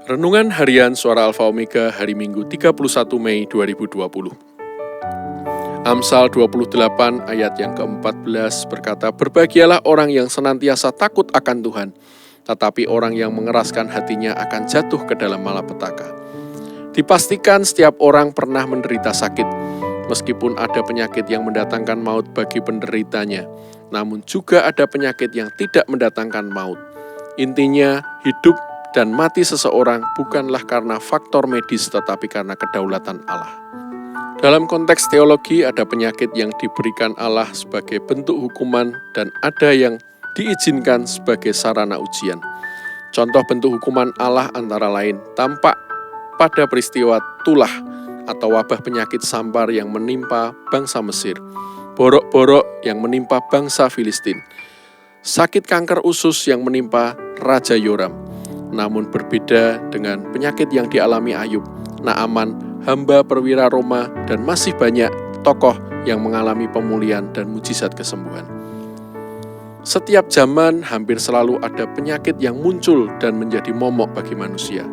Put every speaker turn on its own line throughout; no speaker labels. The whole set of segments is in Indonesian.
Renungan Harian Suara Alfa Omega hari Minggu 31 Mei 2020. Amsal 28 ayat yang ke-14 berkata, "Berbahagialah orang yang senantiasa takut akan Tuhan, tetapi orang yang mengeraskan hatinya akan jatuh ke dalam malapetaka." Dipastikan setiap orang pernah menderita sakit, meskipun ada penyakit yang mendatangkan maut bagi penderitanya, namun juga ada penyakit yang tidak mendatangkan maut. Intinya, hidup dan mati seseorang bukanlah karena faktor medis, tetapi karena kedaulatan Allah. Dalam konteks teologi, ada penyakit yang diberikan Allah sebagai bentuk hukuman dan ada yang diizinkan sebagai sarana ujian. Contoh bentuk hukuman Allah antara lain tampak pada peristiwa tulah atau wabah penyakit sampar yang menimpa bangsa Mesir, borok-borok yang menimpa bangsa Filistin, sakit kanker usus yang menimpa Raja Yoram. Namun berbeda dengan penyakit yang dialami Ayub, Naaman, hamba perwira Roma, dan masih banyak tokoh yang mengalami pemulihan dan mujizat kesembuhan. Setiap zaman hampir selalu ada penyakit yang muncul dan menjadi momok bagi manusia.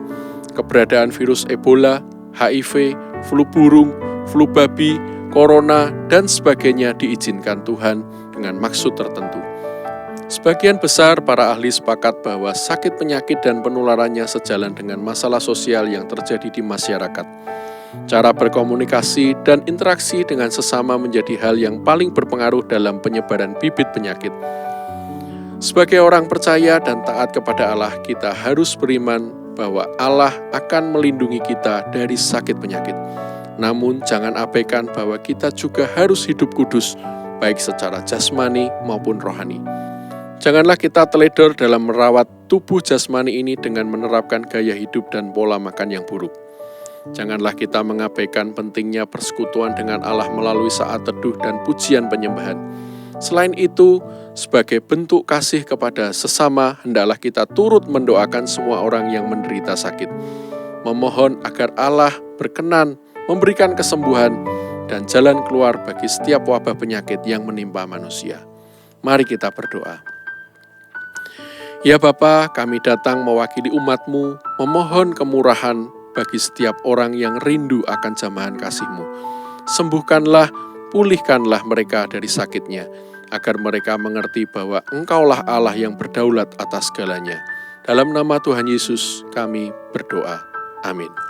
Keberadaan virus Ebola, HIV, flu burung, flu babi, corona, dan sebagainya diizinkan Tuhan dengan maksud tertentu. Sebagian besar para ahli sepakat bahwa sakit penyakit dan penularannya sejalan dengan masalah sosial yang terjadi di masyarakat. Cara berkomunikasi dan interaksi dengan sesama menjadi hal yang paling berpengaruh dalam penyebaran bibit penyakit. Sebagai orang percaya dan taat kepada Allah, kita harus beriman bahwa Allah akan melindungi kita dari sakit penyakit. Namun jangan abaikan bahwa kita juga harus hidup kudus, baik secara jasmani maupun rohani. Janganlah kita teledor dalam merawat tubuh jasmani ini dengan menerapkan gaya hidup dan pola makan yang buruk. Janganlah kita mengabaikan pentingnya persekutuan dengan Allah melalui saat teduh dan pujian penyembahan. Selain itu, sebagai bentuk kasih kepada sesama, hendaklah kita turut mendoakan semua orang yang menderita sakit. Memohon agar Allah berkenan memberikan kesembuhan dan jalan keluar bagi setiap wabah penyakit yang menimpa manusia. Mari kita berdoa. Ya Bapa, kami datang mewakili umat-Mu, memohon kemurahan bagi setiap orang yang rindu akan jamahan kasih-Mu. Sembuhkanlah, pulihkanlah mereka dari sakitnya, agar mereka mengerti bahwa Engkaulah Allah yang berdaulat atas segalanya. Dalam nama Tuhan Yesus kami berdoa. Amin.